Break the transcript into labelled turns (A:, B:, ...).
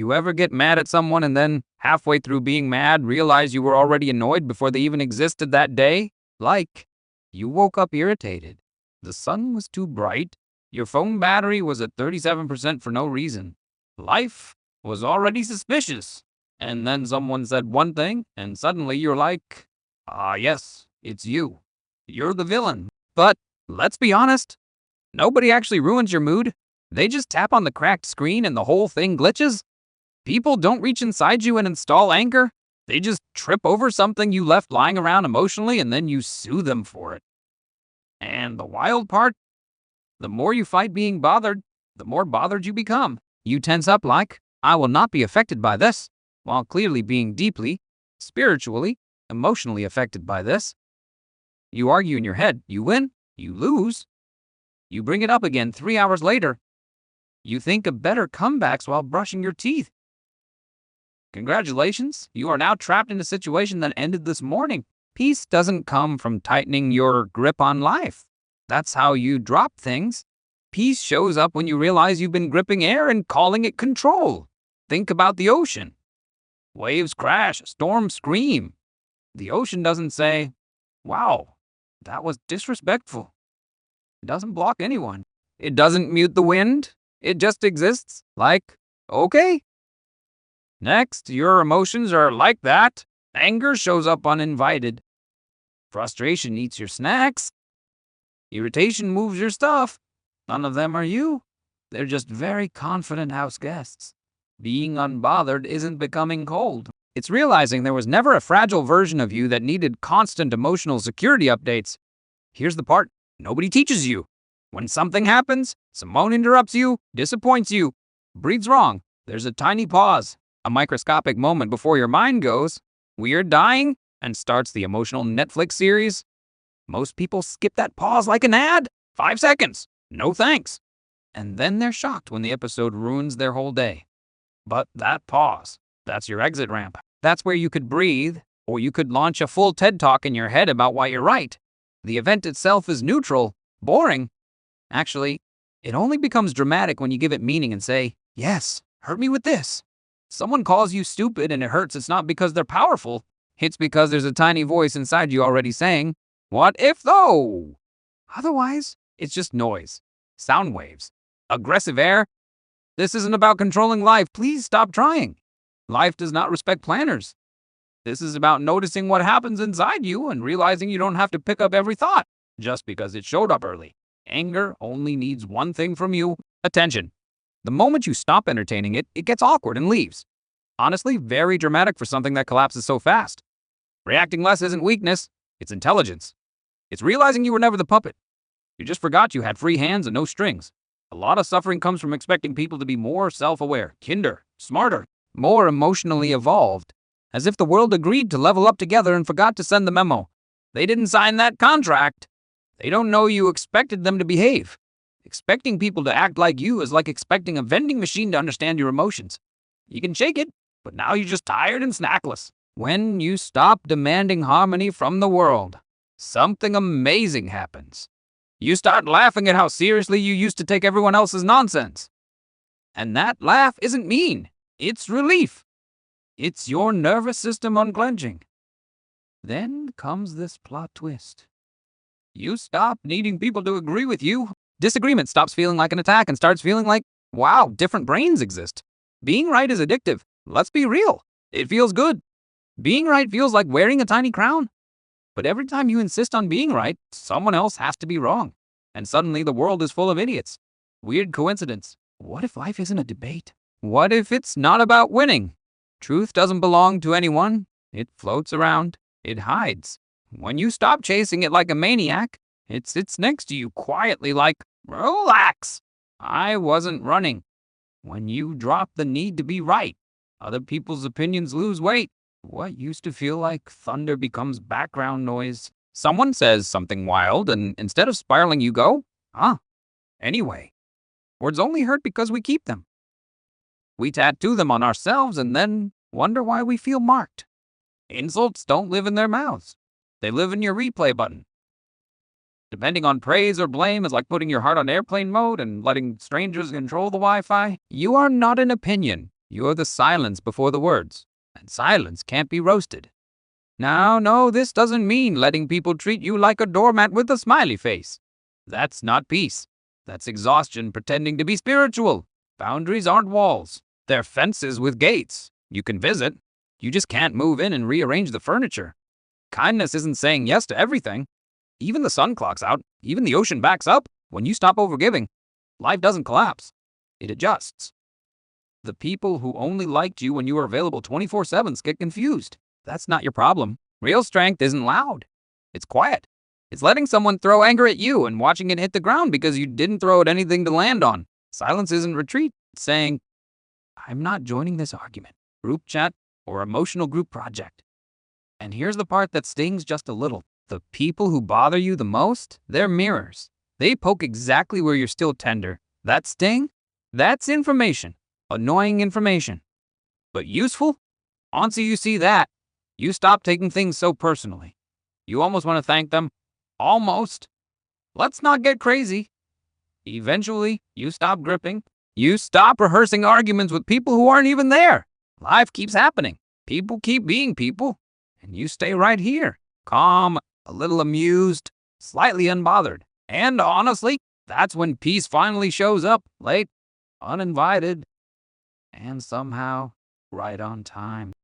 A: You ever get mad at someone and then, halfway through being mad, realize you were already annoyed before they even existed that day? Like, you woke up irritated. The sun was too bright. Your phone battery was at 37% for no reason. Life was already suspicious. And then someone said one thing, and suddenly you're like, yes, it's you. You're the villain. But let's be honest, nobody actually ruins your mood. They just tap on the cracked screen and the whole thing glitches. People don't reach inside you and install anger. They just trip over something you left lying around emotionally and then you sue them for it. And the wild part? The more you fight being bothered, the more bothered you become. You tense up like, I will not be affected by this, while clearly being deeply, spiritually, emotionally affected by this. You argue in your head. You win. You lose. You bring it up again 3 hours later. You think of better comebacks while brushing your teeth. Congratulations, you are now trapped in a situation that ended this morning. Peace doesn't come from tightening your grip on life. That's how you drop things. Peace shows up when you realize you've been gripping air and calling it control. Think about the ocean. Waves crash, storms scream. The ocean doesn't say, wow, that was disrespectful. It doesn't block anyone. It doesn't mute the wind. It just exists like, okay. Next, your emotions are like that. Anger shows up uninvited. Frustration eats your snacks. Irritation moves your stuff. None of them are you. They're just very confident house guests. Being unbothered isn't becoming cold. It's realizing there was never a fragile version of you that needed constant emotional security updates. Here's the part nobody teaches you. When something happens, someone interrupts you, disappoints you, breathes wrong, there's a tiny pause, a microscopic moment before your mind goes, we're dying, and starts the emotional Netflix series. Most people skip that pause like an ad. 5 seconds. No thanks. And then they're shocked when the episode ruins their whole day. But that pause, that's your exit ramp. That's where you could breathe, or you could launch a full TED Talk in your head about why you're right. The event itself is neutral, boring. Actually, it only becomes dramatic when you give it meaning and say, yes, hurt me with this. Someone calls you stupid and it hurts. It's not because they're powerful. It's because there's a tiny voice inside you already saying, what if though? Otherwise, it's just noise, sound waves, aggressive air. This isn't about controlling life. Please stop trying. Life does not respect planners. This is about noticing what happens inside you and realizing you don't have to pick up every thought just because it showed up early. Anger only needs one thing from you, attention. The moment you stop entertaining it, it gets awkward and leaves. Honestly, very dramatic for something that collapses so fast. Reacting less isn't weakness, it's intelligence. It's realizing you were never the puppet. You just forgot you had free hands and no strings. A lot of suffering comes from expecting people to be more self-aware, kinder, smarter, more emotionally evolved. As if the world agreed to level up together and forgot to send the memo. They didn't sign that contract. They don't know you expected them to behave. Expecting people to act like you is like expecting a vending machine to understand your emotions. You can shake it, but now you're just tired and snackless. When you stop demanding harmony from the world, something amazing happens. You start laughing at how seriously you used to take everyone else's nonsense. And that laugh isn't mean. It's relief. It's your nervous system unclenching. Then comes this plot twist. You stop needing people to agree with you. Disagreement stops feeling like an attack and starts feeling like, wow, different brains exist. Being right is addictive. Let's be real. It feels good. Being right feels like wearing a tiny crown. But every time you insist on being right, someone else has to be wrong. And suddenly the world is full of idiots. Weird coincidence. What if life isn't a debate? What if it's not about winning? Truth doesn't belong to anyone. It floats around. It hides. When you stop chasing it like a maniac, it sits next to you quietly like, relax. I wasn't running. When you drop the need to be right, other people's opinions lose weight. What used to feel like thunder becomes background noise. Someone says something wild, and instead of spiraling, you go, anyway. Words only hurt because we keep them. We tattoo them on ourselves and then wonder why we feel marked. Insults don't live in their mouths. They live in your replay button. Depending on praise or blame is like putting your heart on airplane mode and letting strangers control the Wi-Fi. You are not an opinion. You're the silence before the words, and silence can't be roasted. Now, no, this doesn't mean letting people treat you like a doormat with a smiley face. That's not peace. That's exhaustion pretending to be spiritual. Boundaries aren't walls. They're fences with gates. You can visit. You just can't move in and rearrange the furniture. Kindness isn't saying yes to everything. Even the sun clocks out. Even the ocean backs up. When you stop overgiving, life doesn't collapse. It adjusts. The people who only liked you when you were available 24/7 get confused. That's not your problem. Real strength isn't loud. It's quiet. It's letting someone throw anger at you and watching it hit the ground because you didn't throw it anything to land on. Silence isn't retreat. It's saying, I'm not joining this argument, group chat, or emotional group project. And here's the part that stings just a little. The people who bother you the most, they're mirrors. They poke exactly where you're still tender. That sting? That's information. Annoying information. But useful? Once you see that, you stop taking things so personally. You almost want to thank them. Almost. Let's not get crazy. Eventually, you stop gripping. You stop rehearsing arguments with people who aren't even there. Life keeps happening. People keep being people. And you stay right here. Calm, a little amused, slightly unbothered. And honestly, that's when peace finally shows up, late, uninvited, and somehow right on time.